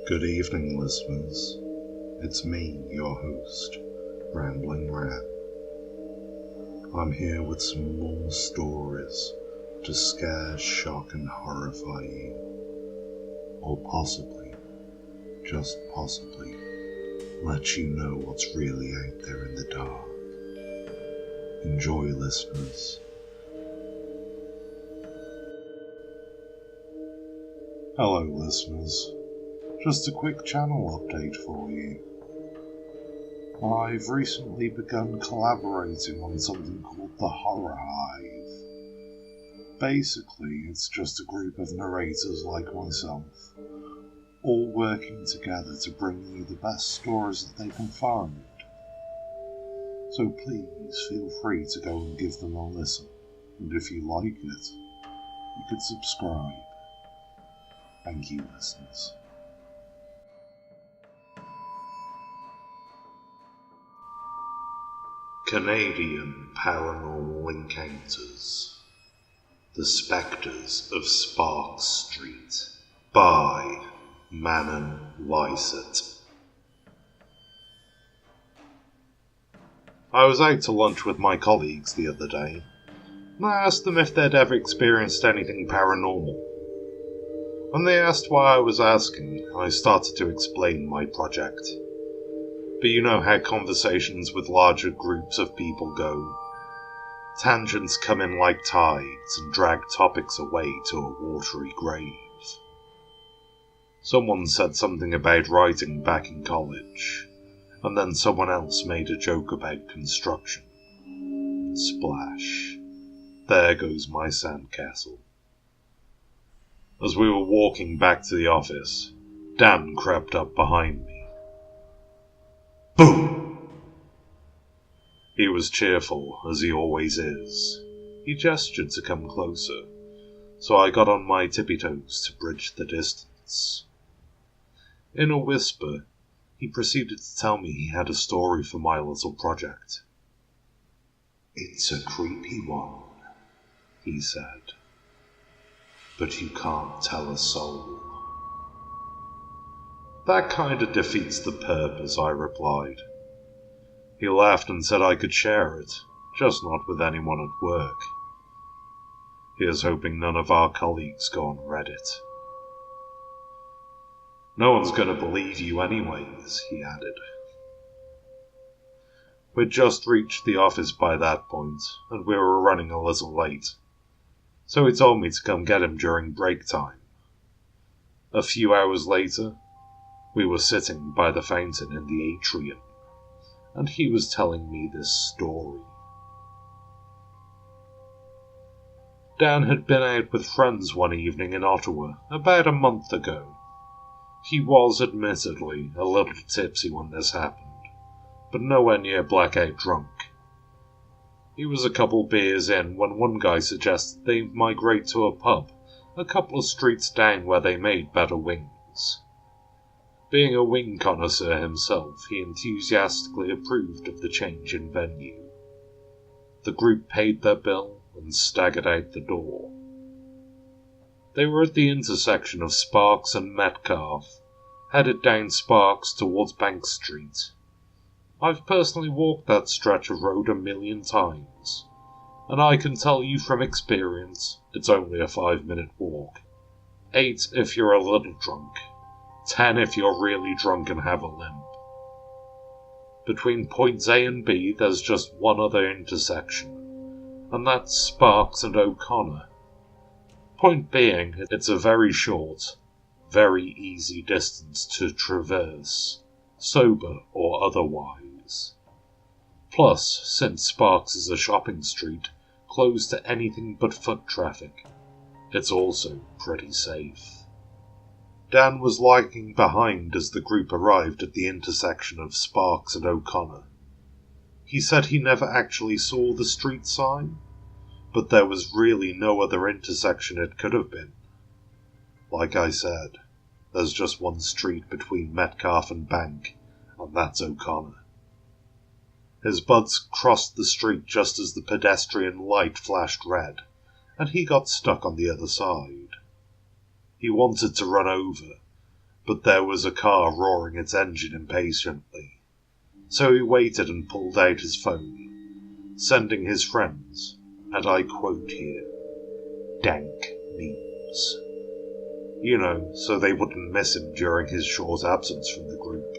Good evening, listeners. It's me, your host, Ramblingramm. I'm here with some more stories to scare, shock, and horrify you. Or possibly, just possibly, let you know what's really out there in the dark. Enjoy, listeners. Hello, listeners. Just a quick channel update for you. I've recently begun collaborating on something called the Horror Hive. Basically, it's just a group of narrators like myself, all working together to bring you the best stories that they can find. So please feel free to go and give them a listen, and if you like it, you could subscribe. Thank you, listeners. Canadian Paranormal Encounters. The Spectres of Sparks Street by Manon Lysett. I was out to lunch with my colleagues the other day, and I asked them if they'd ever experienced anything paranormal. When they asked why I was asking, I started to explain my project. But you know how conversations with larger groups of people go. Tangents come in like tides and drag topics away to a watery grave. Someone said something about writing back in college, and then someone else made a joke about construction. Splash. There goes my sandcastle. As we were walking back to the office, Dan crept up behind me. Boom! He was cheerful, as he always is. He gestured to come closer, so I got on my tippy toes to bridge the distance. In a whisper, he proceeded to tell me he had a story for my little project. "It's a creepy one," he said, "but you can't tell a soul." "That kinda defeats the purpose," I replied. He laughed and said I could share it, just not with anyone at work. Here's hoping none of our colleagues go on Reddit. "No one's gonna believe you anyways," he added. We'd just reached the office by that point, and we were running a little late, so he told me to come get him during break time. A few hours later, we were sitting by the fountain in the atrium, and he was telling me this story. Dan had been out with friends one evening in Ottawa about a month ago. He was, admittedly, a little tipsy when this happened, but nowhere near blackout drunk. He was a couple beers in when one guy suggested they migrate to a pub a couple of streets down where they made better wings. Being a wing connoisseur himself, he enthusiastically approved of the change in venue. The group paid their bill and staggered out the door. They were at the intersection of Sparks and Metcalfe, headed down Sparks towards Bank Street. I've personally walked that stretch of road 1,000,000 times, and I can tell you from experience, it's only a 5-minute walk. 8 if you're a little drunk. 10 if you're really drunk and have a limp. Between points A and B, there's just one other intersection, and that's Sparks and O'Connor. Point being, it's a very short, very easy distance to traverse, sober or otherwise. Plus, since Sparks is a shopping street, closed to anything but foot traffic, it's also pretty safe. Dan was lagging behind as the group arrived at the intersection of Sparks and O'Connor. He said he never actually saw the street sign, but there was really no other intersection it could have been. Like I said, there's just one street between Metcalfe and Bank, and that's O'Connor. His buds crossed the street just as the pedestrian light flashed red, and he got stuck on the other side. He wanted to run over, but there was a car roaring its engine impatiently. So he waited and pulled out his phone, sending his friends, and I quote here, dank memes. You know, so they wouldn't miss him during his short absence from the group.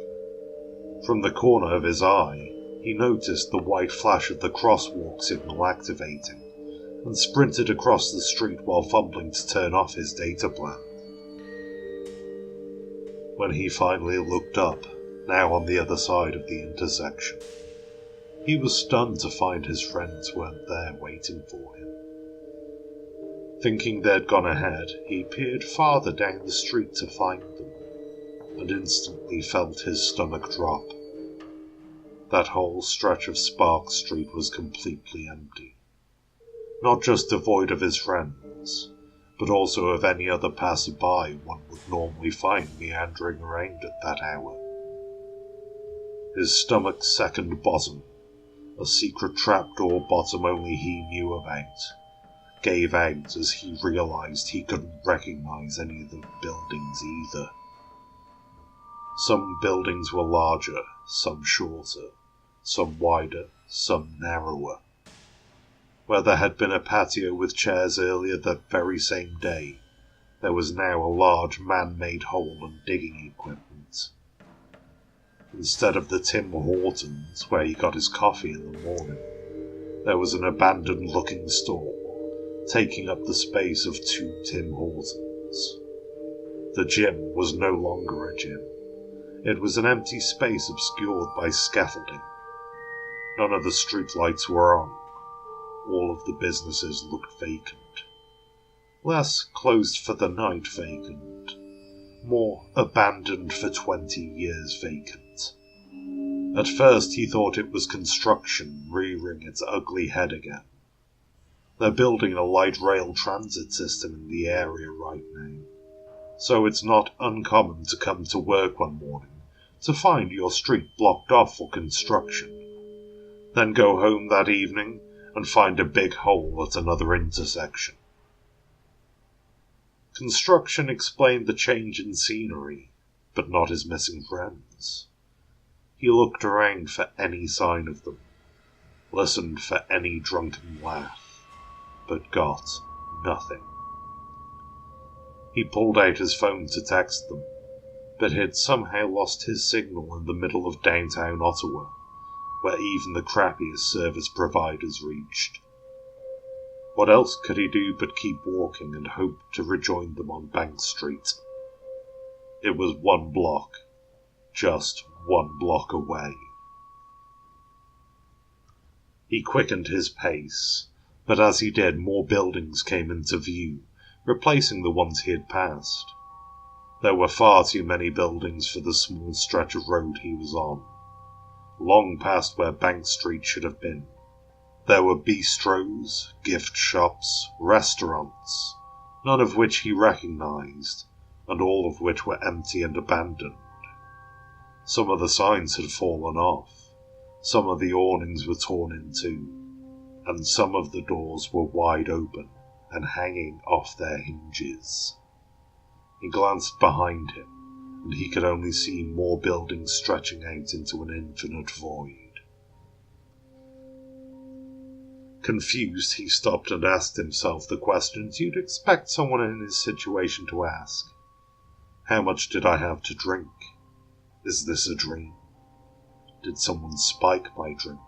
From the corner of his eye, he noticed the white flash of the crosswalk signal activating, and sprinted across the street while fumbling to turn off his data plan. When he finally looked up, now on the other side of the intersection, he was stunned to find his friends weren't there waiting for him. Thinking they'd gone ahead, he peered farther down the street to find them, and instantly felt his stomach drop. That whole stretch of Spark Street was completely empty. Not just devoid of his friends, but also of any other passerby one would normally find meandering around at that hour. His stomach's second bottom, a secret trapdoor bottom only he knew about, gave out as he realized he couldn't recognize any of the buildings either. Some buildings were larger, some shorter, some wider, some narrower. Where there had been a patio with chairs earlier that very same day, there was now a large man-made hole and digging equipment. Instead of the Tim Hortons where he got his coffee in the morning, there was an abandoned-looking store, taking up the space of 2 Tim Hortons. The gym was no longer a gym. It was an empty space obscured by scaffolding. None of the streetlights were on. All of the businesses looked vacant. Less closed for the night vacant. More abandoned for 20 years vacant. At first he thought it was construction rearing its ugly head again. They're building a light rail transit system in the area right now, so it's not uncommon to come to work one morning to find your street blocked off for construction, then go home that evening and find a big hole at another intersection. Construction explained the change in scenery, but not his missing friends. He looked around for any sign of them, listened for any drunken laugh, but got nothing. He pulled out his phone to text them, but had somehow lost his signal in the middle of downtown Ottawa, where even the crappiest service providers reached. What else could he do but keep walking and hope to rejoin them on Bank Street? It was 1 block, just 1 block away. He quickened his pace, but as he did, more buildings came into view, replacing the ones he had passed. There were far too many buildings for the small stretch of road he was on, long past where Bank Street should have been. There were bistros, gift shops, restaurants, none of which he recognized, and all of which were empty and abandoned. Some of the signs had fallen off, some of the awnings were torn in two, and some of the doors were wide open and hanging off their hinges. He glanced behind him, and he could only see more buildings stretching out into an infinite void. Confused, he stopped and asked himself the questions you'd expect someone in his situation to ask. How much did I have to drink? Is this a dream? Did someone spike my drink?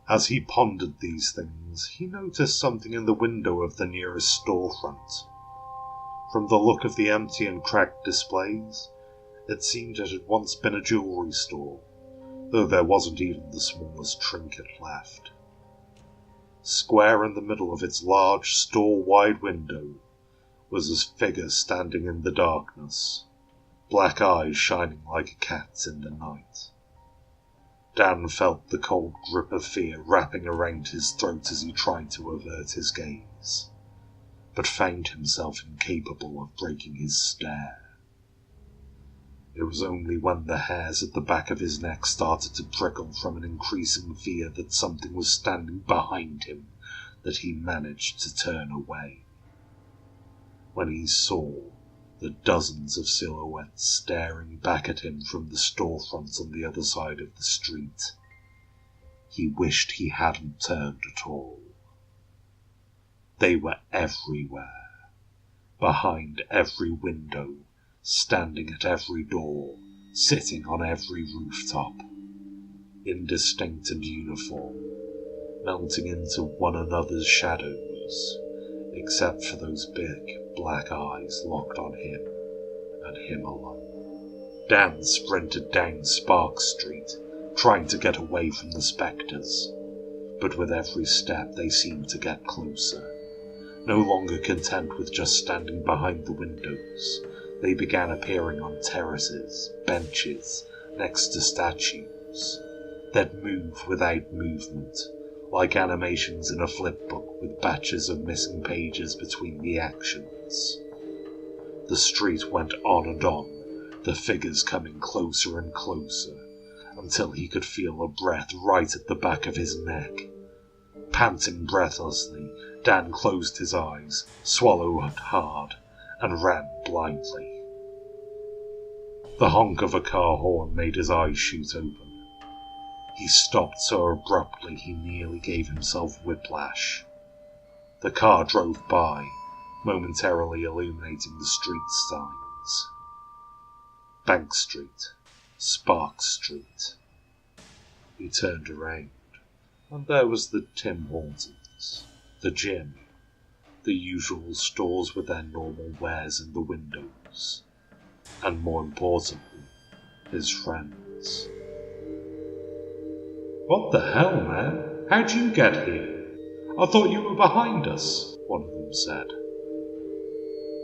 As he pondered these things, he noticed something in the window of the nearest storefront. From the look of the empty and cracked displays, it seemed it had once been a jewellery store, though there wasn't even the smallest trinket left. Square in the middle of its large, store-wide window was a figure standing in the darkness, black eyes shining like a cat's in the night. Dan felt the cold grip of fear wrapping around his throat as he tried to avert his gaze, but found himself incapable of breaking his stare. It was only when the hairs at the back of his neck started to prickle from an increasing fear that something was standing behind him that he managed to turn away. When he saw the dozens of silhouettes staring back at him from the storefronts on the other side of the street. He wished he hadn't turned at all. They were everywhere, behind every window, standing at every door, sitting on every rooftop, indistinct and uniform, melting into one another's shadows, except for those big black eyes locked on him, and him alone. Dan sprinted down Spark Street, trying to get away from the spectres, but with every step they seemed to get closer. No longer content with just standing behind the windows, they began appearing on terraces, benches, next to statues. They'd move without movement, like animations in a flipbook with batches of missing pages between the actions. The street went on and on, the figures coming closer and closer, until he could feel a breath right at the back of his neck. Panting breathlessly, Dan closed his eyes, swallowed hard, and ran blindly. The honk of a car horn made his eyes shoot open. He stopped so abruptly he nearly gave himself whiplash. The car drove by, momentarily illuminating the street signs. Bank Street, Spark Street. He turned around, and there was the Tim Hortons, the gym, the usual stores with their normal wares in the windows, and more importantly, his friends. "What the hell, man? How'd you get here? I thought you were behind us," one of them said.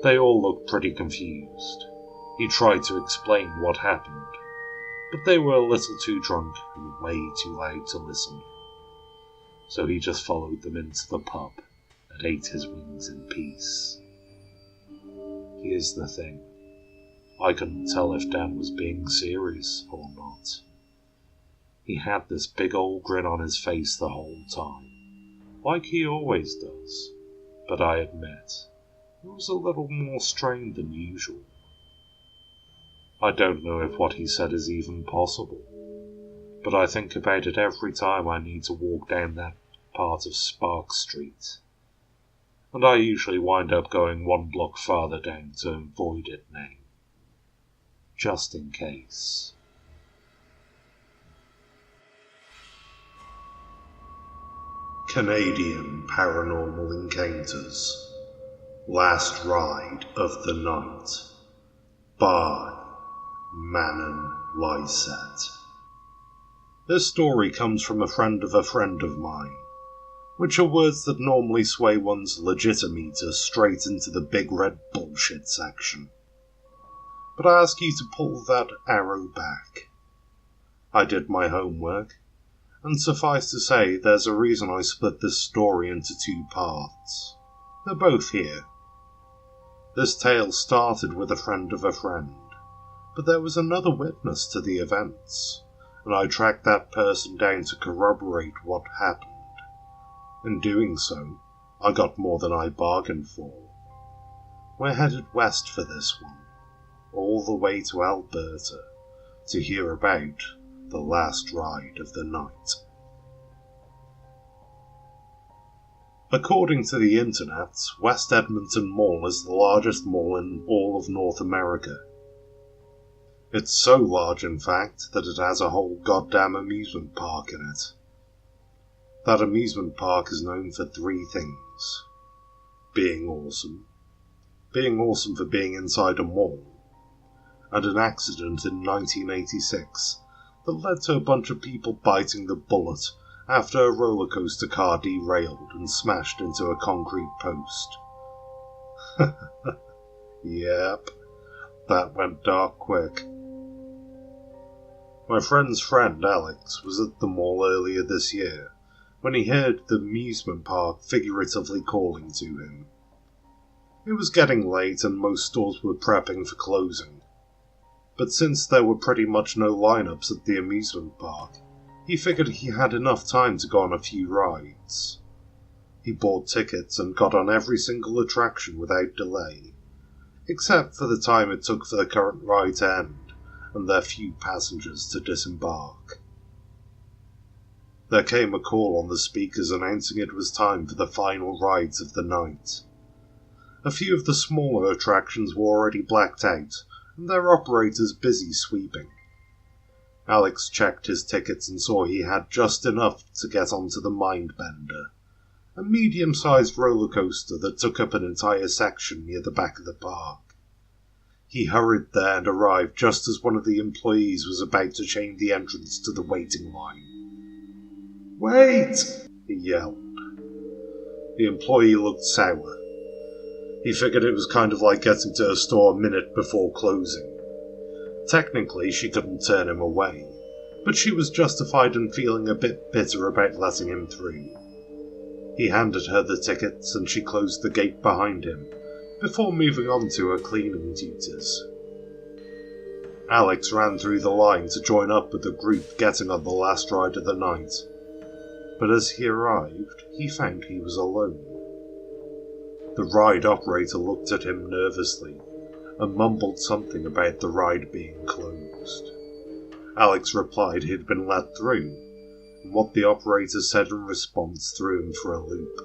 They all looked pretty confused. He tried to explain what happened, but they were a little too drunk and way too loud to listen. So he just followed them into the pub and ate his wings in peace. Here's the thing. I couldn't tell if Dan was being serious or not. He had this big old grin on his face the whole time, like he always does, but I admit, it was a little more strained than usual. I don't know if what he said is even possible, but I think about it every time I need to walk down that part of Spark Street, and I usually wind up going one block farther down to avoid it now, just in case. Canadian Paranormal Encounters, Last Ride of the Night, by Manon Lysette. This story comes from a friend of mine, which are words that normally sway one's legitimeter straight into the big red bullshit section. But I ask you to pull that arrow back. I did my homework, and suffice to say there's a reason I split this story into two parts. They're both here. This tale started with a friend, but there was another witness to the events, and I tracked that person down to corroborate what happened. In doing so, I got more than I bargained for. We're headed west for this one, all the way to Alberta, to hear about the last ride of the night. According to the internet, West Edmonton Mall is the largest mall in all of North America. It's so large, in fact, that it has a whole goddamn amusement park in it. That amusement park is known for three things. Being awesome for being inside a mall, and an accident in 1986 that led to a bunch of people biting the bullet after a roller coaster car derailed and smashed into a concrete post. Yep, that went dark quick. My friend's friend, Alex, was at the mall earlier this year when he heard the amusement park figuratively calling to him. It was getting late and most stores were prepping for closing, but since there were pretty much no lineups at the amusement park, he figured he had enough time to go on a few rides. He bought tickets and got on every single attraction without delay, except for the time it took for the current ride to end and their few passengers to disembark. There came a call on the speakers announcing it was time for the final rides of the night. A few of the smaller attractions were already blacked out, and their operators busy sweeping. Alex checked his tickets and saw he had just enough to get onto the Mindbender, a medium-sized roller coaster that took up an entire section near the back of the park. He hurried there and arrived just as one of the employees was about to change the entrance to the waiting line. "Wait!" he yelled. The employee looked sour. He figured it was kind of like getting to a store a minute before closing. Technically, she couldn't turn him away, but she was justified in feeling a bit bitter about letting him through. He handed her the tickets and she closed the gate behind him, before moving on to her cleaning duties. Alex ran through the line to join up with the group getting on the last ride of the night, but as he arrived, he found he was alone. The ride operator looked at him nervously and mumbled something about the ride being closed. Alex replied he'd been let through, and what the operator said in response threw him for a loop.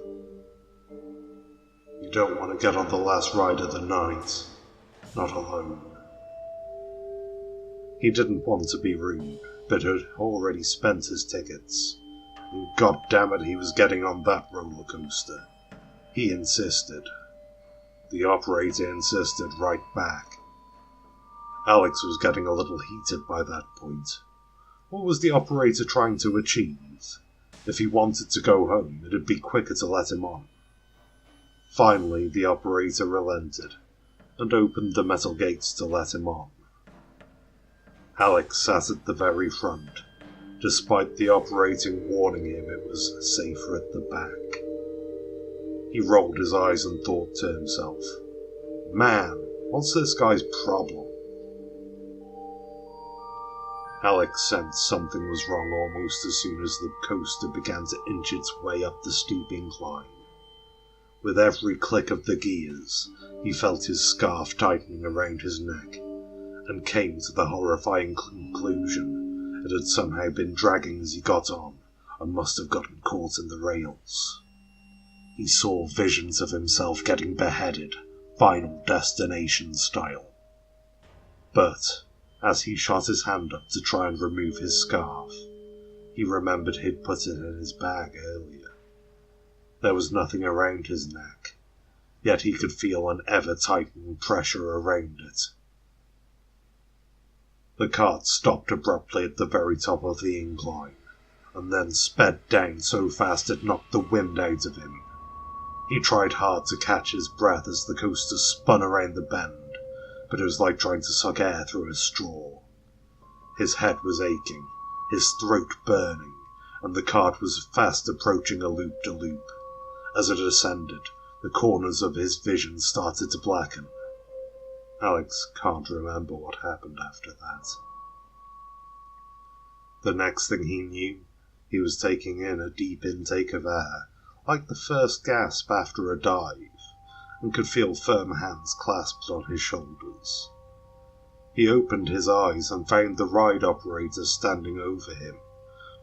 "You don't want to get on the last ride of the night, not alone." He didn't want to be rude, but had already spent his tickets, and god damn it, he was getting on that roller coaster. He insisted. The operator insisted right back. Alex was getting a little heated by that point. What was the operator trying to achieve? If he wanted to go home, it'd be quicker to let him on. Finally, the operator relented, and opened the metal gates to let him on. Alex sat at the very front, despite the operator warning him it was safer at the back. He rolled his eyes and thought to himself, "Man, what's this guy's problem?" Alex sensed something was wrong almost as soon as the coaster began to inch its way up the steep incline. With every click of the gears, he felt his scarf tightening around his neck, and came to the horrifying conclusion it had somehow been dragging as he got on, and must have gotten caught in the rails. He saw visions of himself getting beheaded, Final Destination style. But, as he shot his hand up to try and remove his scarf, he remembered he'd put it in his bag earlier. There was nothing around his neck, yet he could feel an ever-tightening pressure around it. The cart stopped abruptly at the very top of the incline, and then sped down so fast it knocked the wind out of him. He tried hard to catch his breath as the coaster spun around the bend, but it was like trying to suck air through a straw. His head was aching, his throat burning, and the cart was fast approaching a loop-de-loop. As it ascended, the corners of his vision started to blacken. Alex can't remember what happened after that. The next thing he knew, he was taking in a deep intake of air, like the first gasp after a dive, and could feel firm hands clasped on his shoulders. He opened his eyes and found the ride operator standing over him,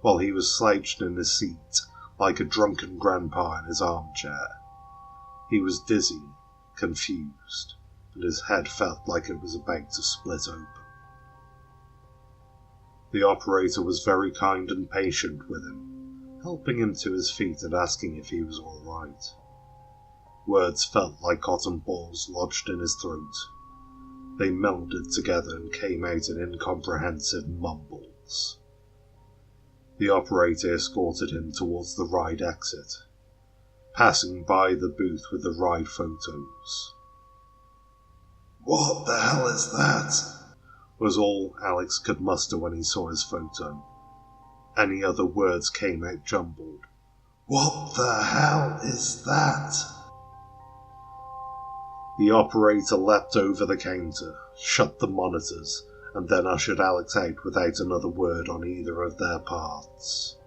while he was slouched in his seat, like a drunken grandpa in his armchair. He was dizzy, confused, and his head felt like it was about to split open. The operator was very kind and patient with him, helping him to his feet and asking if he was all right. Words felt like cotton balls lodged in his throat. They melded together and came out in incomprehensive mumbles. The operator escorted him towards the ride exit, passing by the booth with the ride photos. "What the hell is that?" was all Alex could muster when he saw his photo. Any other words came out jumbled. "What the hell is that?" The operator leapt over the counter, shut the monitors, and then ushered Alex out without another word on either of their parts.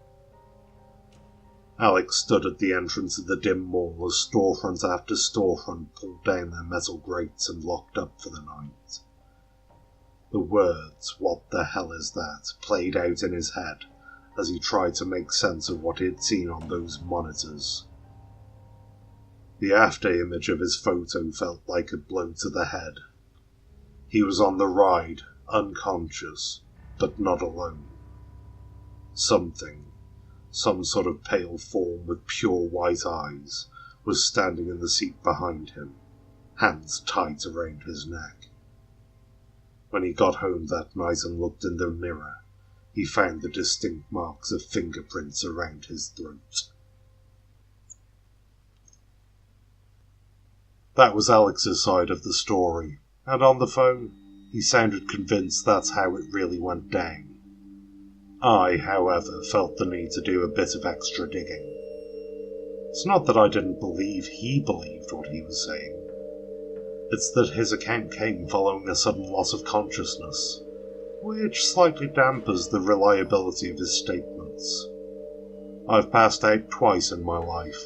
Alex stood at the entrance of the dim mall as storefront after storefront pulled down their metal grates and locked up for the night. The words, "What the hell is that?" played out in his head as he tried to make sense of what he had seen on those monitors. The after-image of his photo felt like a blow to the head. He was on the ride, unconscious, but not alone. Something, some sort of pale form with pure white eyes, was standing in the seat behind him, hands tight around his neck. When he got home that night and looked in the mirror, he found the distinct marks of fingerprints around his throat. That was Alex's side of the story, and on the phone, he sounded convinced that's how it really went down. I, however, felt the need to do a bit of extra digging. It's not that I didn't believe he believed what he was saying. It's that his account came following a sudden loss of consciousness, which slightly dampers the reliability of his statements. I've passed out twice in my life,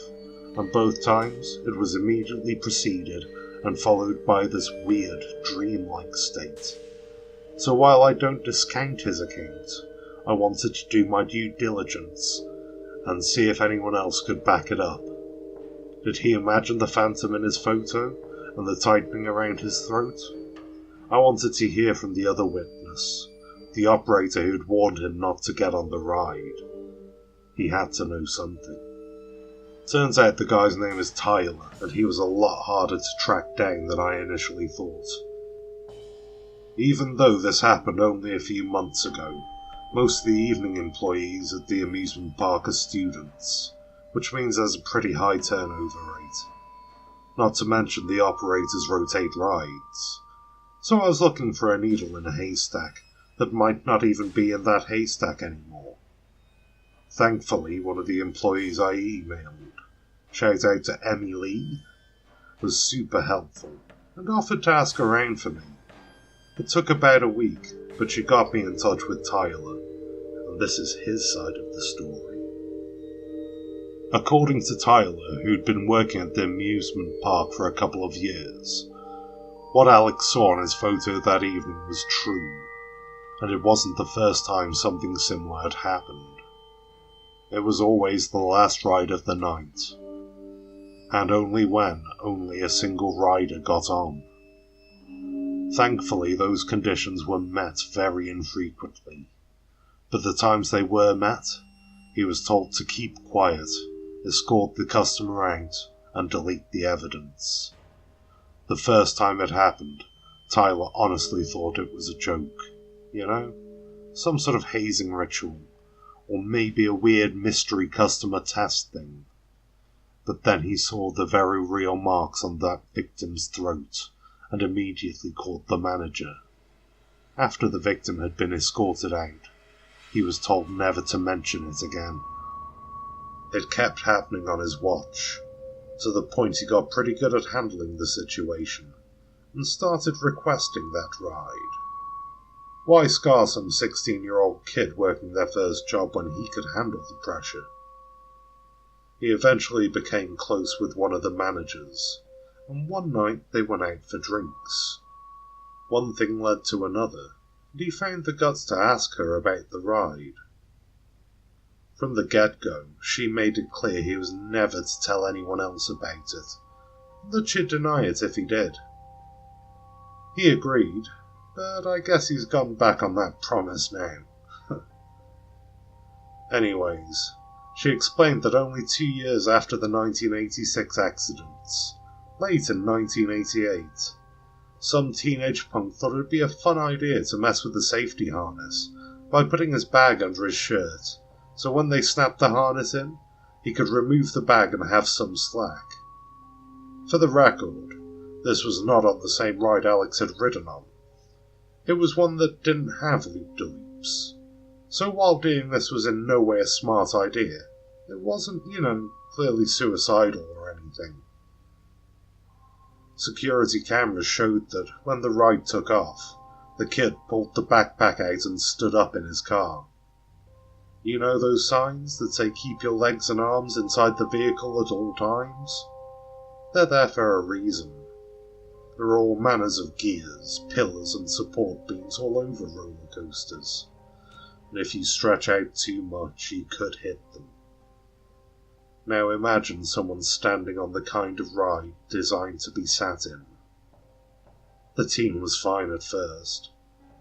and both times it was immediately preceded and followed by this weird, dreamlike state. So while I don't discount his account, I wanted to do my due diligence and see if anyone else could back it up. Did he imagine the phantom in his photo and the tightening around his throat? I wanted to hear from the other witness, the operator who'd warned him not to get on the ride. He had to know something. Turns out the guy's name is Tyler, and he was a lot harder to track down than I initially thought. Even though this happened only a few months ago, most of the evening employees at the amusement park are students, which means there's a pretty high turnover rate. Not to mention the operators rotate rides. So I was looking for a needle in a haystack that might not even be in that haystack anymore. Thankfully, one of the employees I emailed, shout out to Emmy Lee, was super helpful and offered to ask around for me. It took about a week, but she got me in touch with Tyler, and this is his side of the story. According to Tyler, who'd been working at the amusement park for a couple of years, what Alex saw on his photo that evening was true, and it wasn't the first time something similar had happened. It was always the last ride of the night, and only when only a single rider got on. Thankfully, those conditions were met very infrequently, but the times they were met, he was told to keep quiet, escort the customer out, and delete the evidence. The first time it happened, Tyler honestly thought it was a joke. You know, some sort of hazing ritual, or maybe a weird mystery customer test thing. But then he saw the very real marks on that victim's throat, and immediately called the manager. After the victim had been escorted out, he was told never to mention it again. It kept happening on his watch, to the point he got pretty good at handling the situation, and started requesting that ride. Why scar some 16-year-old kid working their first job when he could handle the pressure? He eventually became close with one of the managers, and one night they went out for drinks. One thing led to another, and he found the guts to ask her about the ride. From the get-go, she made it clear he was never to tell anyone else about it, and that she'd deny it if he did. He agreed, but I guess he's gone back on that promise now. Anyways, she explained that only 2 years after the 1986 accidents, late in 1988, some teenage punk thought it would be a fun idea to mess with the safety harness by putting his bag under his shirt, so when they snapped the harness in, he could remove the bag and have some slack. For the record, this was not on the same ride Alex had ridden on. It was one that didn't have loop-de-loops. So while doing this was in no way a smart idea, it wasn't, clearly suicidal or anything. Security cameras showed that when the ride took off, the kid pulled the backpack out and stood up in his car. You know those signs that say keep your legs and arms inside the vehicle at all times? They're there for a reason. There are all manners of gears, pillars and support beams all over roller coasters, and if you stretch out too much you could hit them. Now imagine someone standing on the kind of ride designed to be sat in. The teen was fine at first,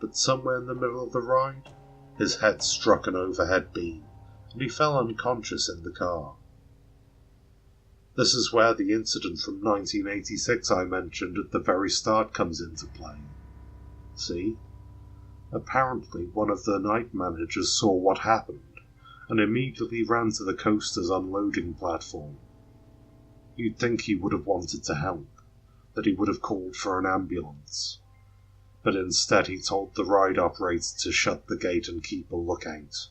but somewhere in the middle of the ride, his head struck an overhead beam, and he fell unconscious in the car. This is where the incident from 1986 I mentioned at the very start comes into play. See? Apparently one of the night managers saw what happened, and immediately ran to the coaster's unloading platform. You'd think he would have wanted to help, that he would have called for an ambulance. But instead he told the ride operator to shut the gate and keep a lookout.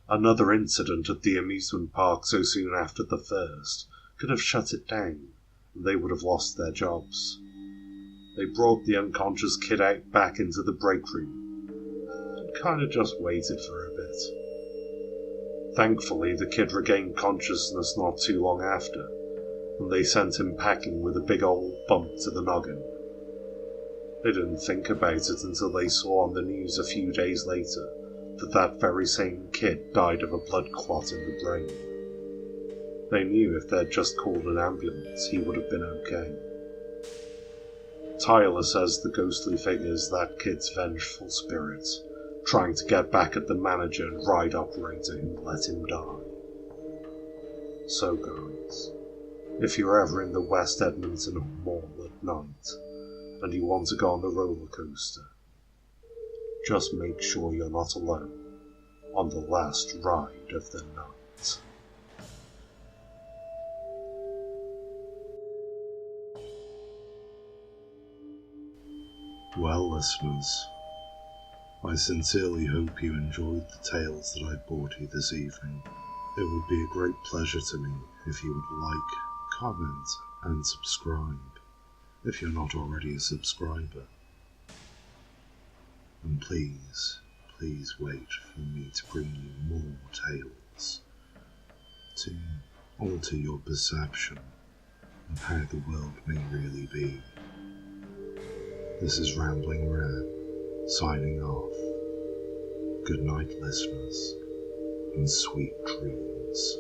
Another incident at the amusement park so soon after the first could have shut it down, and they would have lost their jobs. They brought the unconscious kid out back into the break room, and kinda just waited for a bit. Thankfully, the kid regained consciousness not too long after, and they sent him packing with a big old bump to the noggin. They didn't think about it until they saw on the news a few days later that that very same kid died of a blood clot in the brain. They knew if they'd just called an ambulance, he would have been okay. Tyler says the ghostly figure is that kid's vengeful spirit, trying to get back at the manager and ride operator who let him die. So guys, if you're ever in the West Edmonton Mall at night, and you want to go on the roller coaster, just make sure you're not alone on the last ride of the night. Well, listeners, I sincerely hope you enjoyed the tales that I brought you this evening. It would be a great pleasure to me if you would like, comment, and subscribe, if you're not already a subscriber. And please wait for me to bring you more tales to alter your perception of how the world may really be. This is Ramblingramm, signing off. Good night, listeners, and sweet dreams.